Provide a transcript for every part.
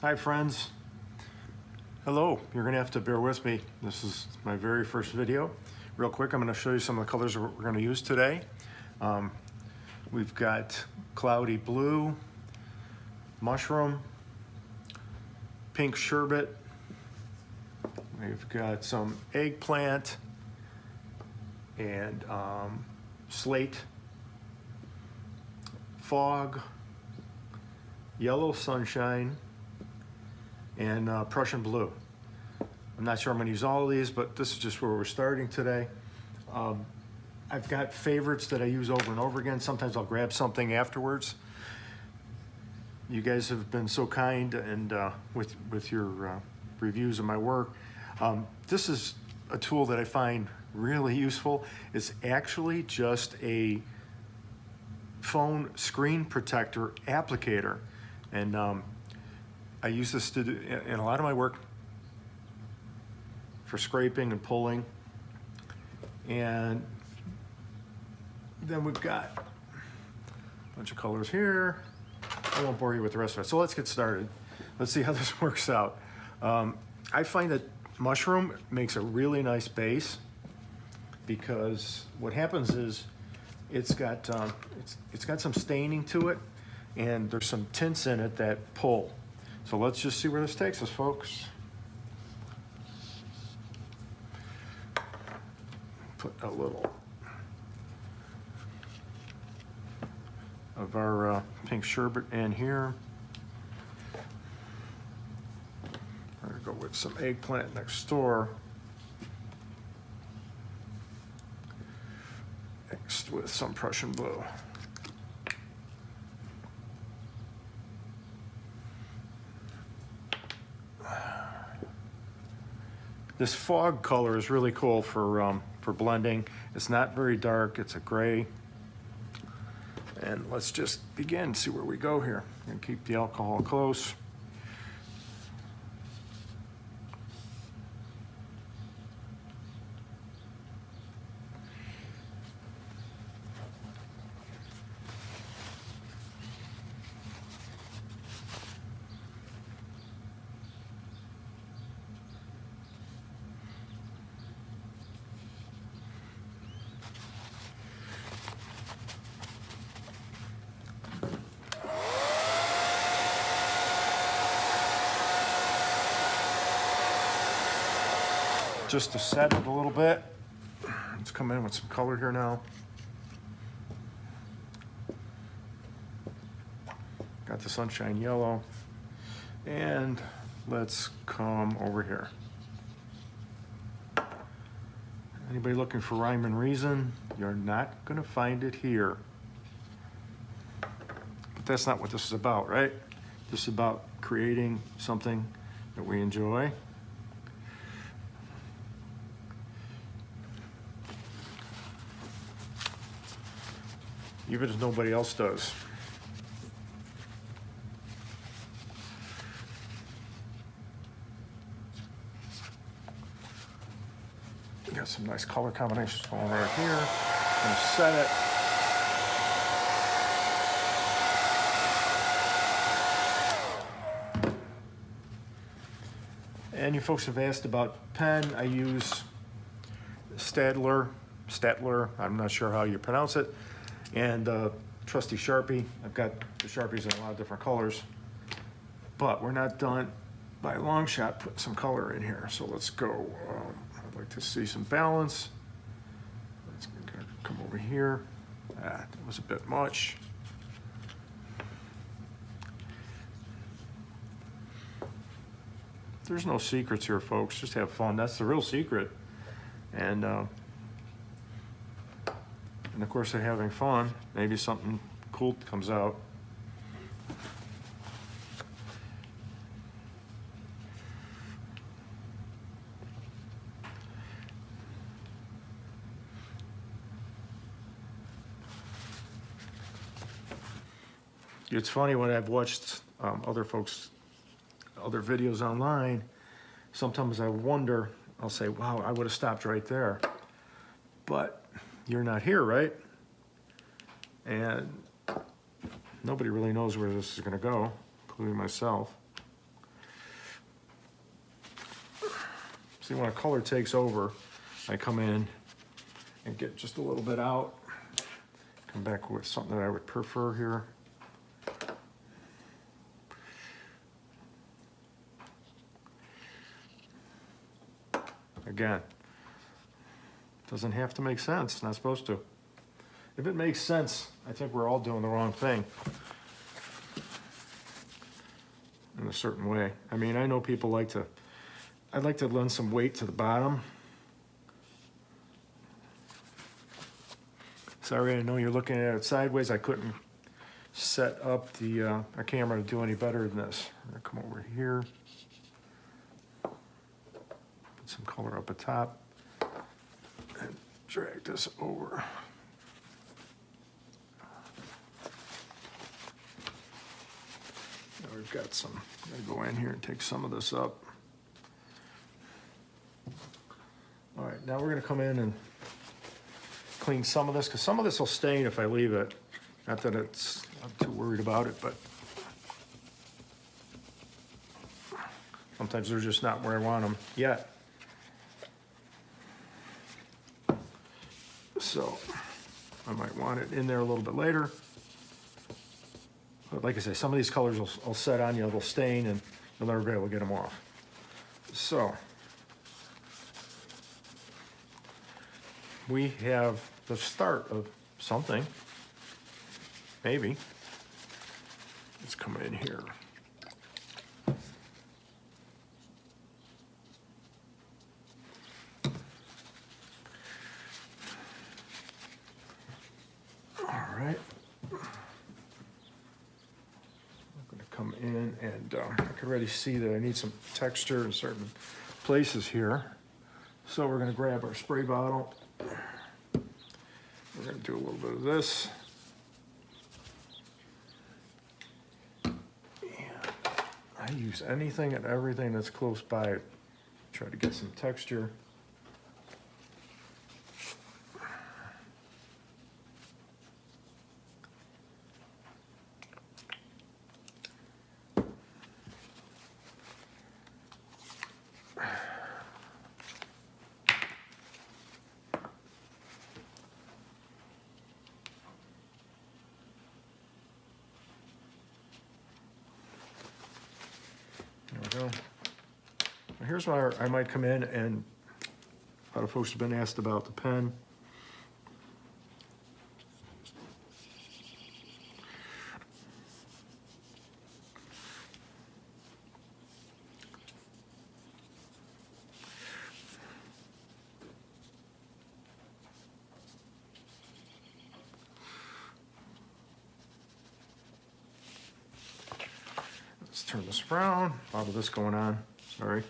Hi friends. Hello. You're gonna have to bear with me. This is my very first video. Real quick, I'm gonna show you some of the colors we're gonna use today. We've got cloudy blue, mushroom, pink sherbet. We've got some eggplant and slate, fog, yellow sunshine, and Prussian blue. I'm not sure I'm going to use all of these, but this is just where we're starting today. I've got favorites that I use over and over again. Sometimes I'll grab something afterwards. You guys have been so kind and with your reviews of my work. This is a tool that I find really useful. It's actually just a phone screen protector applicator, and I use this to do in a lot of my work for scraping and pulling. And then we've got a bunch of colors here. I won't bore you with the rest of it. So let's get started. Let's see how this works out. I find that mushroom makes a really nice base because what happens is it's got some staining to it, and there's some tints in it that pull. So let's just see where this takes us, folks. Put a little of our pink sherbet in here. We're gonna go with some eggplant next door. Mixed with some Prussian blue. This fog color is really cool for blending. It's not very dark, it's a gray. And let's just begin, see where we go here. And keep the alcohol close. Just to set it a little bit. Let's come in with some color here now. Got the sunshine yellow. And let's come over here. Anybody looking for rhyme and reason? You're not gonna find it here. But that's not what this is about, right? This is about creating something that we enjoy. Even if nobody else does. We got some nice color combinations going right here. I'm gonna set it. And you folks have asked about pen. I use Statler, I'm not sure how you pronounce it. And trusty Sharpie. I've got the Sharpies in a lot of different colors, but we're not done by a long shot putting some color in here. So let's go. I'd like to see some balance. Let's come over here. That was a bit much. There's no secrets here, folks. Just have fun. That's the real secret. And of course, they're having fun. Maybe something cool comes out. It's funny when I've watched other videos online, sometimes I wonder, I'll say, wow, I would have stopped right there. But you're not here, right? And nobody really knows where this is going to go, including myself. See, when a color takes over, I come in and get just a little bit out. Come back with something that I would prefer here. Again, doesn't have to make sense. It's not supposed to. If it makes sense, I think we're all doing the wrong thing in a certain way. I mean, I know people like to, I'd like to lend some weight to the bottom. Sorry, I know you're looking at it sideways. I couldn't set up the our camera to do any better than this. I'm gonna come over here, put some color up at top, and drag this over. Now we've got some, I'm gonna go in here and take some of this up. All right, now we're gonna come in and clean some of this, because some of this will stain if I leave it. Not that I'm too worried about it, but sometimes they're just not where I want them yet. So I might want it in there a little bit later. But like I say, some of these colors will set on you, they'll stain, and you'll never be able to get them off. So we have the start of something, maybe. Let's come in here. All right. I'm gonna come in and I can already see that I need some texture in certain places here. So we're gonna grab our spray bottle. We're going to do a little bit of this. And I use anything and everything that's close by. Try to get some texture. There we go. Now here's where I might come in, and a lot of folks have been asked about the pen. Let's turn this around. A lot of this going on, sorry.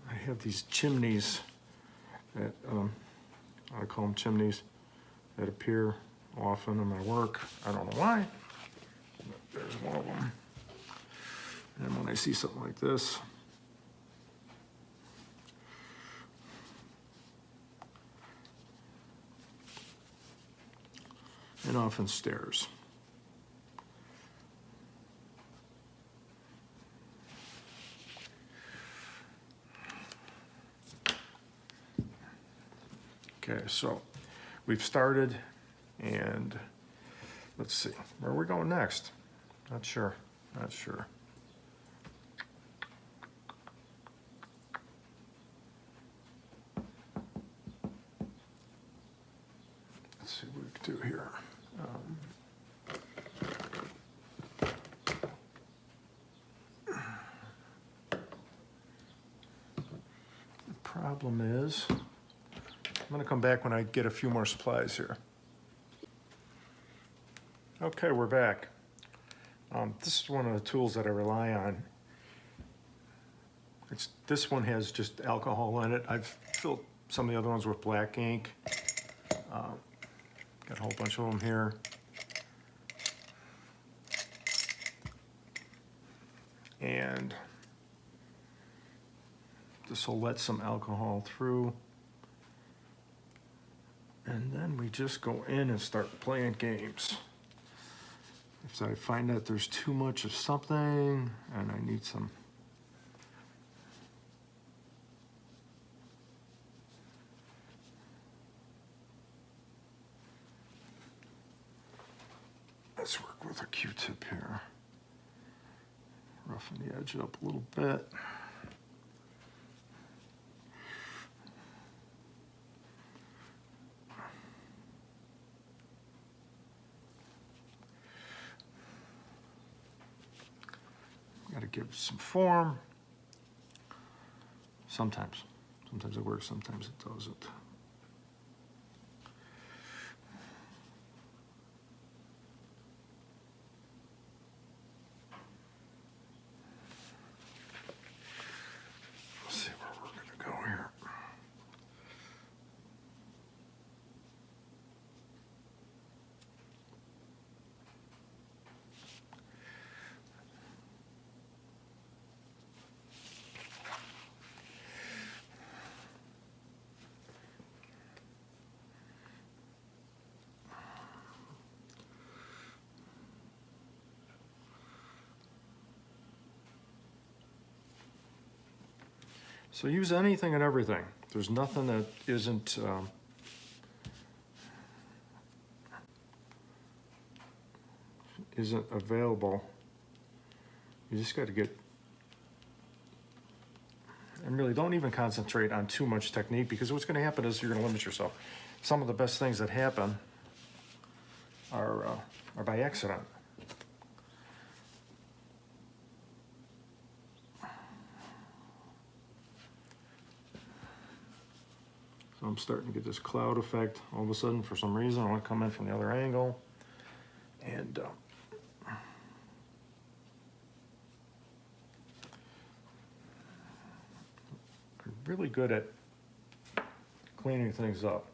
I have these chimneys that, I call them chimneys, that appear often in my work. I don't know why, but there's one of them. And when I see something like this, it often stares. Okay, so we've started, and let's see, where are we going next? Not sure, not sure. Let's see what we can do here. The problem is, I'm gonna come back when I get a few more supplies here. Okay, we're back. This is one of the tools that I rely on. This one has just alcohol in it. I've filled some of the other ones with black ink. Got a whole bunch of them here. And the This will let some alcohol through. And then we just go in and start playing games. If I find that there's too much of something and I need some, let's work with a Q-tip here. Roughen the edge up a little bit. Got to give some form. Sometimes it works, sometimes it doesn't. Let's see where we're going to go here. So use anything and everything. There's nothing that isn't available. You just got to get, and really don't even concentrate on too much technique, because what's going to happen is you're going to limit yourself. Some of the best things that happen are by accident. So I'm starting to get this cloud effect. All of a sudden, for some reason, I want to come in from the other angle. And I'm really good at cleaning things up.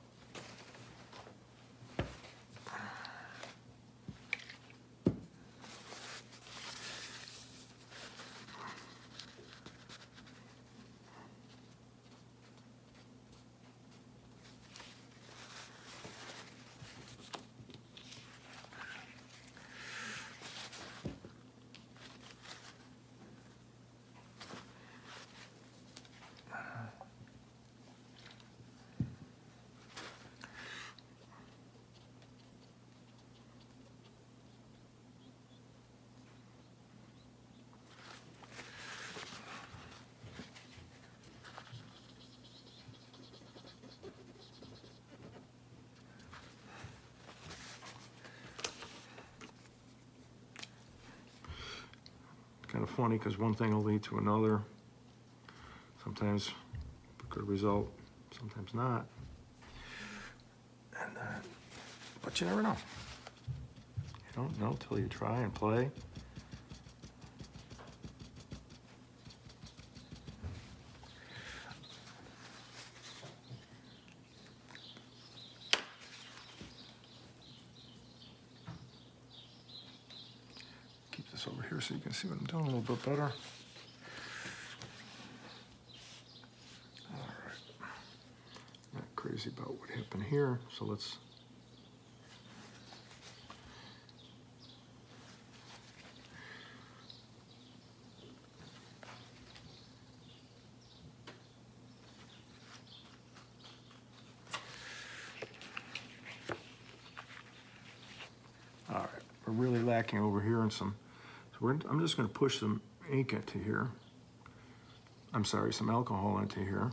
Kind of funny because one thing will lead to another. Sometimes a good result, sometimes not. And but you never know. You don't know till you try and play. Keep this over here so you can see what I'm doing a little bit better. All right. Not crazy about what happened here, so let's all right. We're really lacking over here in some. So I'm just going to push some ink into here. I'm sorry, some alcohol into here.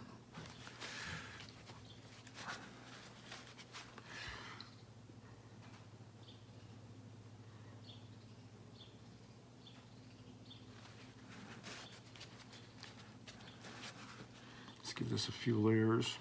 Let's give this a few layers.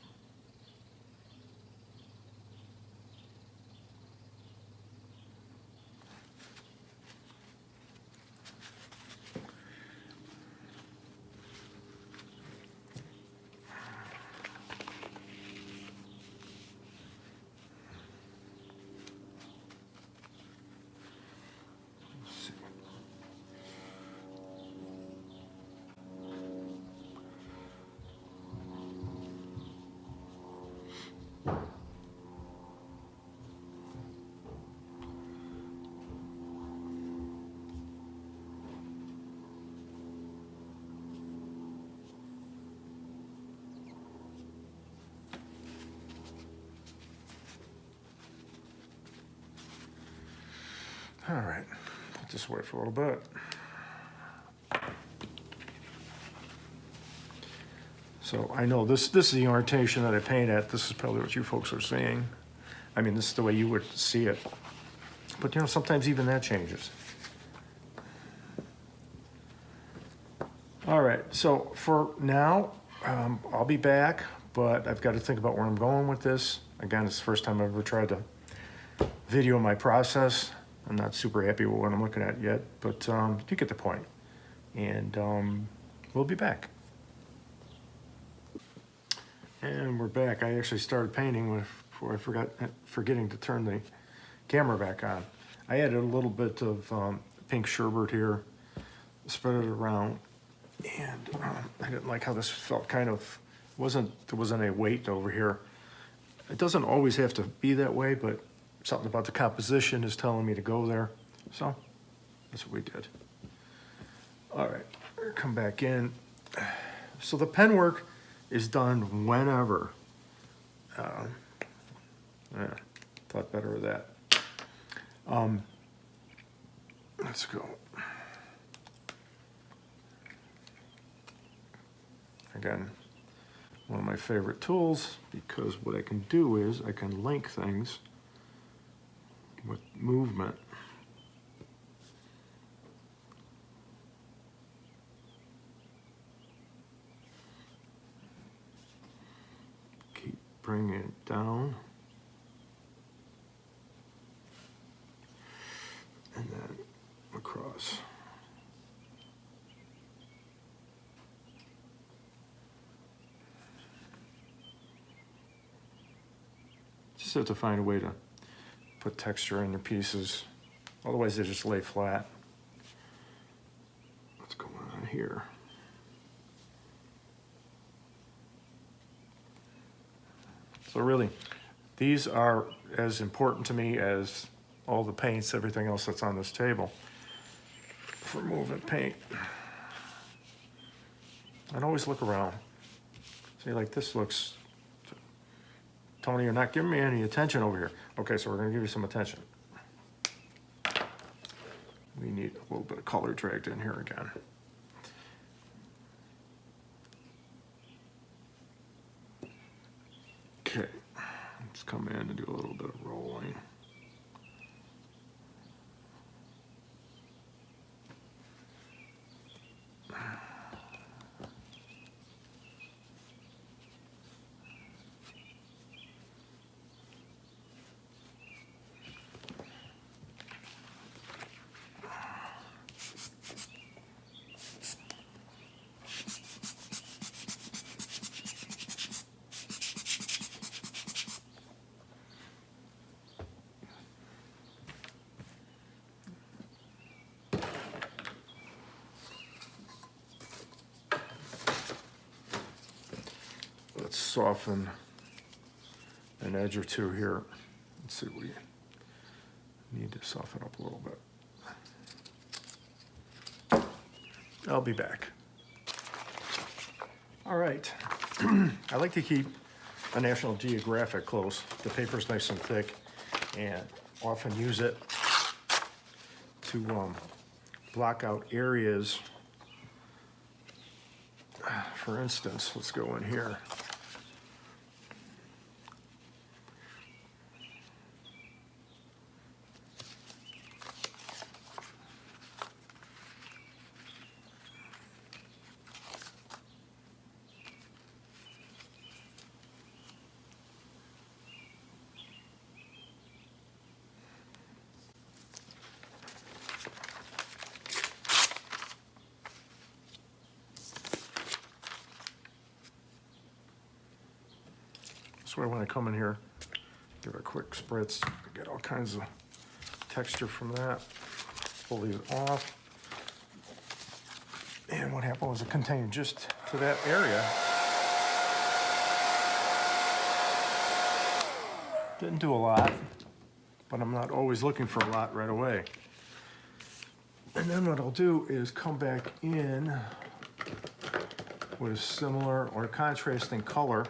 All right, put this away for a little bit. So I know this is the orientation that I paint at. This is probably what you folks are seeing. I mean, this is the way you would see it. But you know, sometimes even that changes. All right, so for now, I'll be back, but I've got to think about where I'm going with this. Again, it's the first time I've ever tried to video my process. I'm not super happy with what I'm looking at yet, but you get the point. And we'll be back. And we're back. I actually started painting before forgetting to turn the camera back on. I added a little bit of pink sherbet here, spread it around, and I didn't like how this felt kind of, there wasn't any weight over here. It doesn't always have to be that way, but something about the composition is telling me to go there. So that's what we did. All right, come back in. So the pen work is done whenever. Thought better of that. Let's go. Again, one of my favorite tools, because what I can do is I can link things with movement. Keep bringing it down. And then across. Just have to find a way to put texture in your pieces. Otherwise they just lay flat. What's going on here? So really, these are as important to me as all the paints, everything else that's on this table for moving paint. And always look around. See, like this looks, Tony, you're not giving me any attention over here. Okay, so we're gonna give you some attention. We need a little bit of color dragged in here again. Okay, let's come in and do a little bit of rolling. Let's soften an edge or two here. Let's see, we need to soften up a little bit. I'll be back. All right. I like to keep a National Geographic close. The paper's nice and thick, and often use it to block out areas. For instance, let's go in here. So when I come in here, give it a quick spritz, get all kinds of texture from that. Pull these off. And what happened was it contained just to that area. Didn't do a lot, but I'm not always looking for a lot right away. And then what I'll do is come back in with a similar or contrasting color.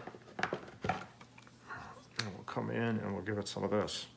And we'll come in and we'll give it some of this.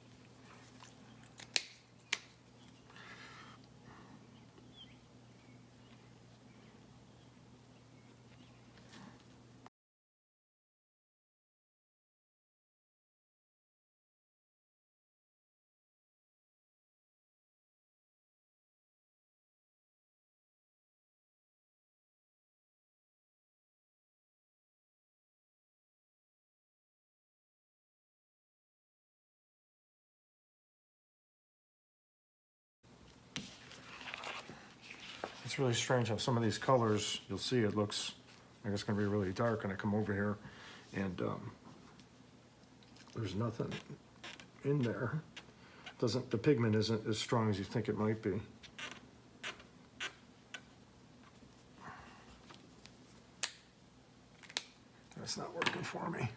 It's really strange how some of these colors, you'll see it looks like it's gonna be really dark, and I come over here and there's nothing in there. The pigment isn't as strong as you think it might be. That's not working for me.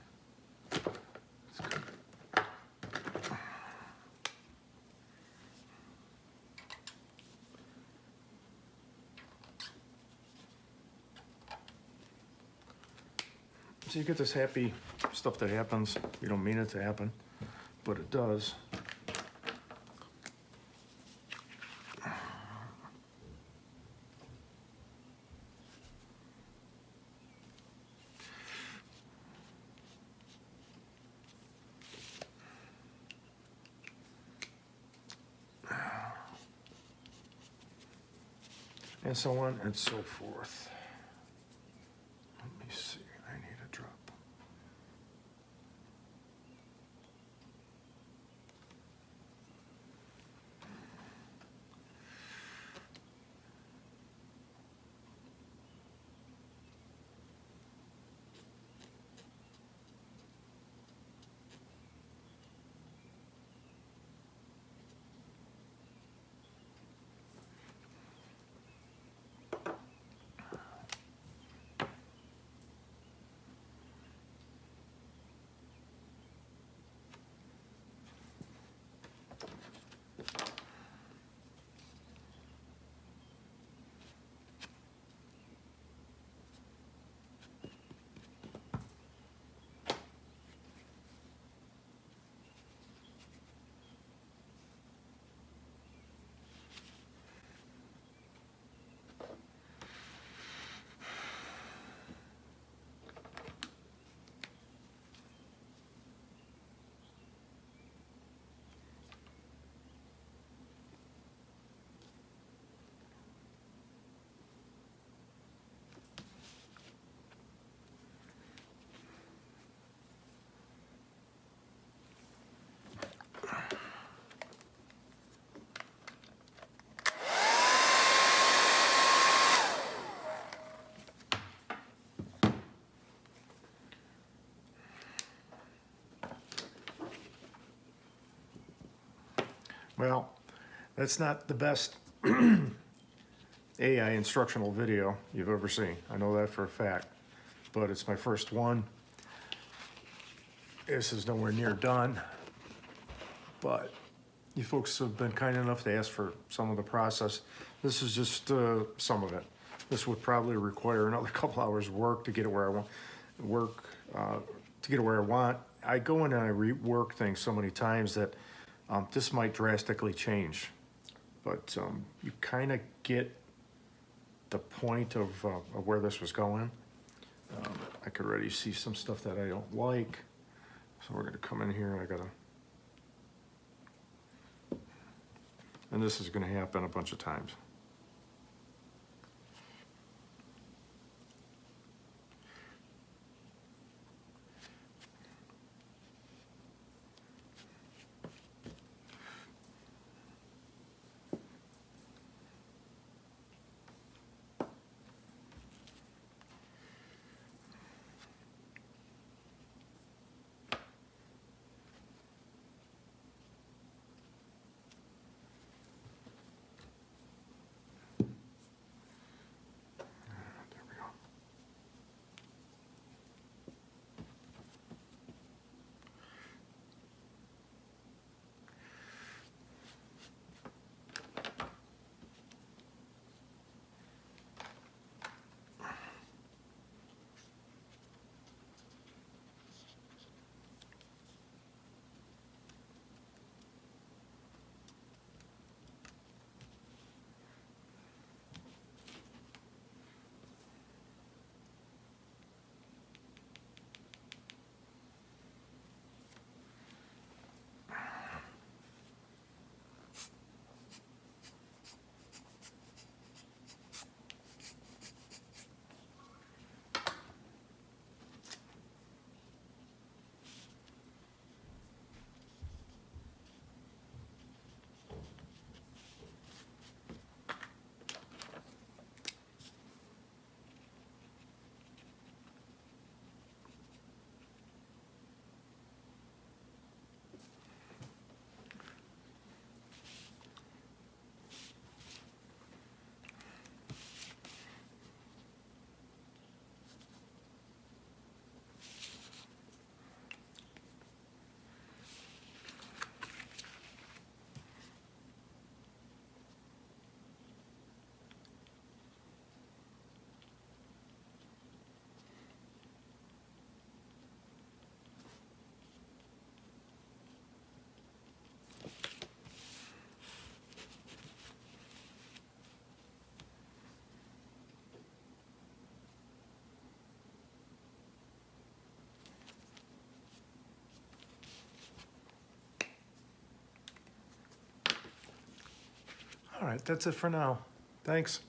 So you get this happy stuff that happens. You don't mean it to happen, but it does. And so on and so forth. Let me see, I need a drop. Well, that's not the best AI instructional video you've ever seen. I know that for a fact, but it's my first one. This is nowhere near done, but you folks have been kind enough to ask for some of the process. This is just some of it. This would probably require another couple hours work to get it where I want. To get it where I want. I go in and I rework things so many times that this might drastically change, but you kind of get the point of where this was going. I could already see some stuff that I don't like, so we're going to come in here and I gotta, and this is going to happen a bunch of times. All right, that's it for now. Thanks.